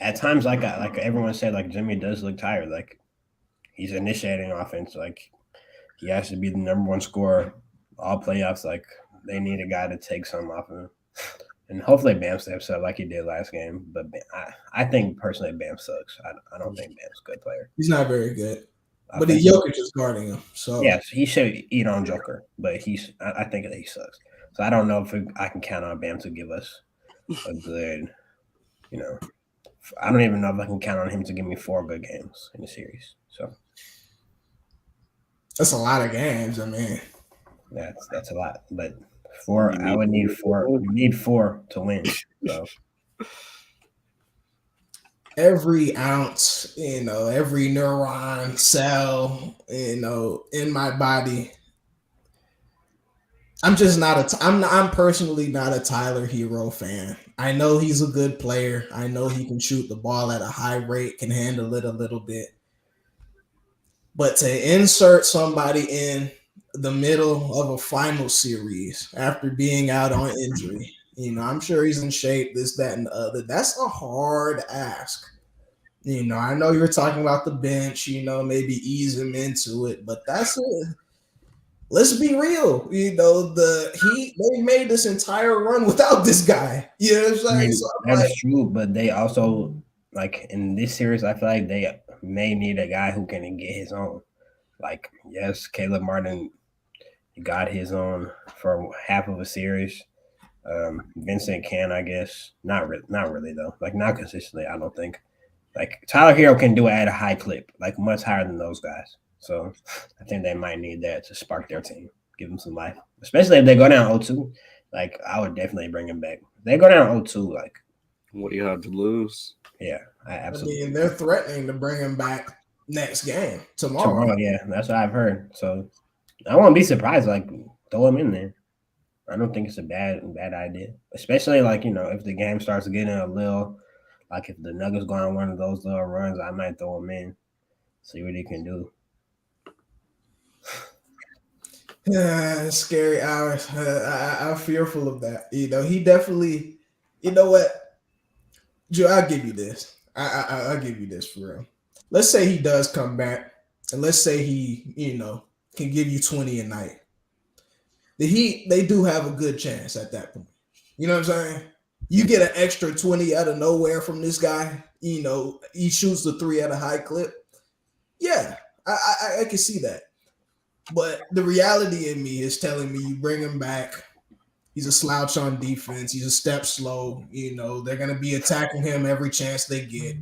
Speaker 5: at times, like everyone said, like Jimmy does look tired. Like he's initiating offense. Like he has to be the number one scorer all playoffs. Like they need a guy to take some off of him. And hopefully Bam steps up like he did last game. But I think personally Bam sucks. I don't think Bam's a good player.
Speaker 1: He's not very good. But the Jokic is guarding him. So
Speaker 5: yes, he should eat on Joker. But I think that he sucks. So I don't know if I can count on Bam to give us a good, I don't even know if I can count on him to give me 4 good games in the series. So
Speaker 1: that's a lot of games. I mean,
Speaker 5: that's a lot. But 4, I would need 4. We need 4 to win. So
Speaker 1: every ounce, every neuron cell, in my body. I'm just I'm personally not a Tyler Hero fan. I know he's a good player. I know he can shoot the ball at a high rate, can handle it a little bit. But to insert somebody in the middle of a final series after being out on injury, I'm sure he's in shape, this, that, and the other. That's a hard ask. I know you're talking about the bench, maybe ease him into it, but that's it. Let's be real. The Heat, they made this entire run without this guy. You know what I'm saying?
Speaker 5: I mean, that's true, but they also, like in this series, I feel like they may need a guy who can get his own. Like, yes, Caleb Martin got his own for half of a series. Vincent can, I guess. Not really, though. Like, not consistently, I don't think. Like, Tyler Hero can do it at a high clip, like much higher than those guys. So I think they might need that to spark their team, give them some life. Especially if they go down 0-2. Like, I would definitely bring him back. If they go down 0-2, like.
Speaker 3: What do you have to lose?
Speaker 5: Yeah, I absolutely.
Speaker 1: I mean, they're threatening to bring him back next game, tomorrow.
Speaker 5: Yeah, that's what I've heard. So I won't be surprised. Like, throw him in there. I don't think it's a bad idea. Especially, like, if the game starts getting a little, like if the Nuggets go on one of those little runs, I might throw him in, see what he can do.
Speaker 1: Yeah, scary hours. I'm fearful of that. He definitely. You know what, Joe? I'll give you this. I'll give you this for real. Let's say he does come back, and let's say he, can give you 20 a night. The Heat, they do have a good chance at that point. You know what I'm saying? You get an extra 20 out of nowhere from this guy. He shoots the 3 at a high clip. Yeah, I can see that. But the reality in me is telling me you bring him back. He's a slouch on defense. He's a step slow. They're going to be attacking him every chance they get.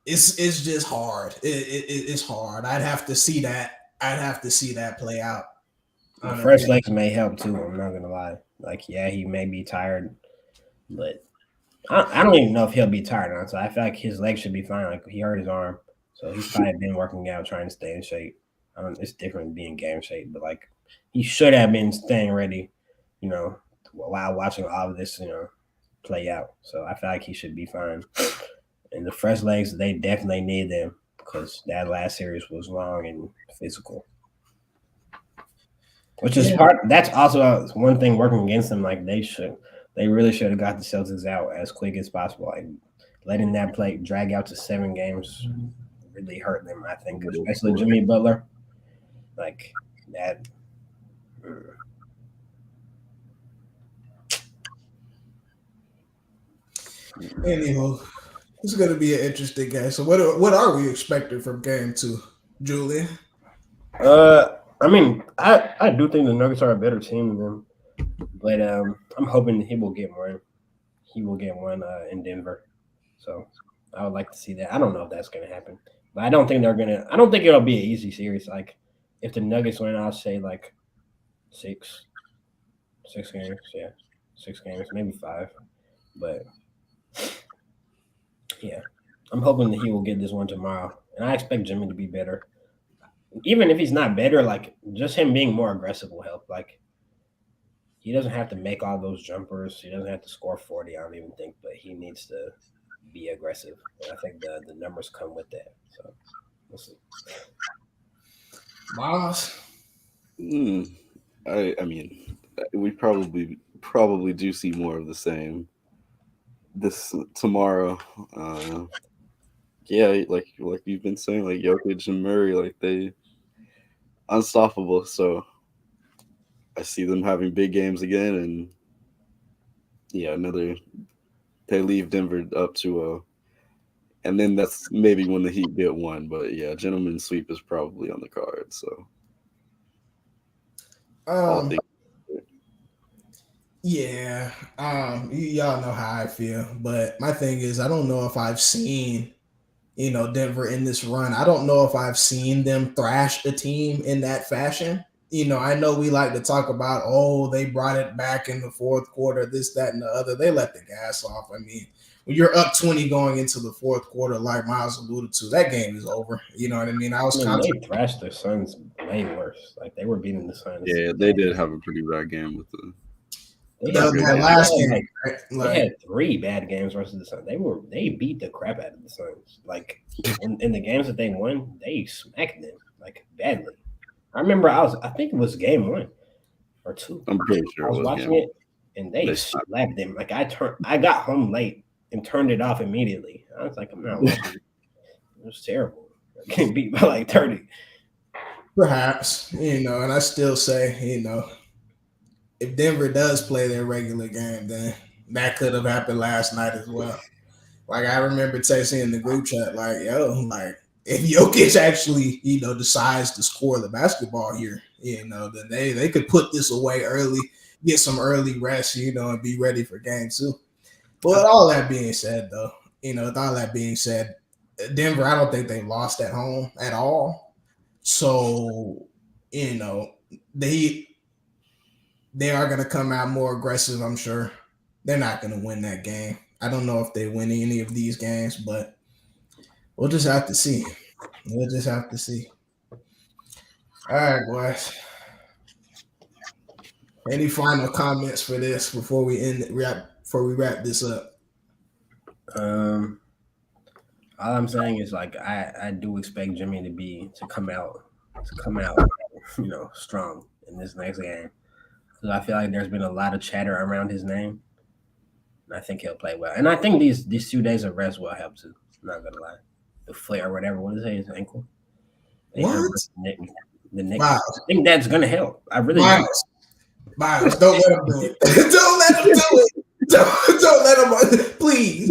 Speaker 1: It's just hard. It's hard. I'd have to see that play out.
Speaker 5: The fresh legs may help too. I'm not gonna lie. Like, yeah, he may be tired, but I don't even know if he'll be tired now. So I feel like his legs should be fine. Like, he hurt his arm, so he's probably been working out, trying to stay in shape. It's different being game shape, but like, he should have been staying ready, while watching all of this, play out. So I feel like he should be fine. And the fresh legs, they definitely need them because that last series was long and physical. Which is that's also one thing working against them. Like, they really should have got the Celtics out as quick as possible. Like, letting that play drag out to 7 games really hurt them, I think, especially Jimmy Butler. Like, that.
Speaker 1: Anywho, it's going to be an interesting game. So what are we expecting from game 2, Julian?
Speaker 5: I mean, I do think the Nuggets are a better team than them, but I'm hoping he will get one. He will get one in Denver. So I would like to see that. I don't know if that's going to happen, but I don't think they're going to. I don't think it'll be an easy series. Like, if the Nuggets win, I'll say like 6 games. Yeah, 6 games, maybe 5. But yeah, I'm hoping that he will get this one tomorrow, and I expect Jimmy to be better. Even if he's not better, like, just him being more aggressive will help. Like, he doesn't have to make all those jumpers. He doesn't have to score 40, I don't even think, but he needs to be aggressive. And I think the numbers come with that. So we'll see.
Speaker 1: Miles?
Speaker 3: I mean, we probably do see more of the same this tomorrow. Yeah, like you've been saying, like Jokic and Murray, like, they unstoppable. So I see them having big games again, and yeah, they leave Denver up to and then that's maybe when the Heat get one. But yeah, gentleman's sweep is probably on the card. So
Speaker 1: yeah, y'all know how I feel, but my thing is, I don't know if I've seen Denver in this run. I don't know if I've seen them thrash a team in that fashion. I know we like to talk about, they brought it back in the fourth quarter, this, that, and the other. They let the gas off. I mean, when you're up 20 going into the fourth quarter, like Miles alluded to, that game is over. You know what I mean?
Speaker 5: They thrashed the Suns way worse. Like, they were beating the Suns.
Speaker 3: Yeah, they did have a pretty bad game with
Speaker 1: that last game.
Speaker 5: They had 3 bad games versus the Suns. They beat the crap out of the Suns. Like, in the games that they won, they smacked them, like, badly. I remember I think it was game 1 or 2.
Speaker 3: I'm pretty sure
Speaker 5: I was watching it, and they slapped them. Like, I got home late and turned it off immediately. I was like, I'm not watching it. It was terrible. I getting beat by like 30.
Speaker 1: Perhaps, and I still say, if Denver does play their regular game, then that could have happened last night as well. Like, I remember texting in the group chat, like, if Jokic actually, decides to score the basketball here, then they could put this away early, get some early rest, and be ready for game 2. But with all that being said, though, Denver, I don't think they lost at home at all. So, they are going to come out more aggressive, I'm sure. They're not going to win that game. I don't know if they win any of these games, but we'll just have to see. All right, boys. Any final comments for this before we wrap this up?
Speaker 5: All I'm saying is, like, I do expect Jimmy to come out, strong in this next game. Because I feel like there's been a lot of chatter around his name, and I think he'll play well. And I think these 2 days of rest will help too. I'm not gonna lie. The flare or whatever, what is it? His ankle.
Speaker 1: What?
Speaker 5: The neck. I think that's gonna help. I really
Speaker 1: Miles, don't let him do it. Don't let him do it. Don't let him. Please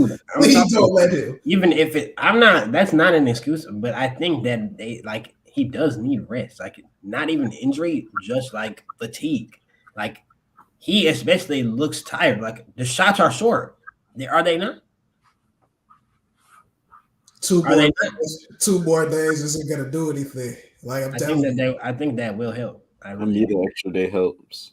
Speaker 1: don't let him.
Speaker 5: Even if that's not an excuse, but I think that he does need rest. Like not even injury, just like fatigue. Like he especially looks tired. Like the shots are short. Are they not?
Speaker 1: Two more days isn't gonna do anything. Like I'm telling you.
Speaker 5: I think that will help. I
Speaker 3: really need an extra day helps.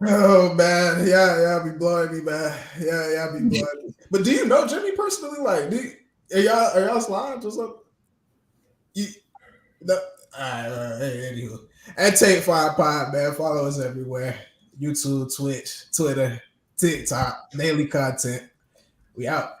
Speaker 1: Oh man, y'all be blowing me, man. Y'all be blowing me. But do you know Jimmy personally? Like, are y'all slimes or something? All right. Hey, anywho, at Take 5 Pod, man. Follow us everywhere: YouTube, Twitch, Twitter, TikTok, daily content. We out.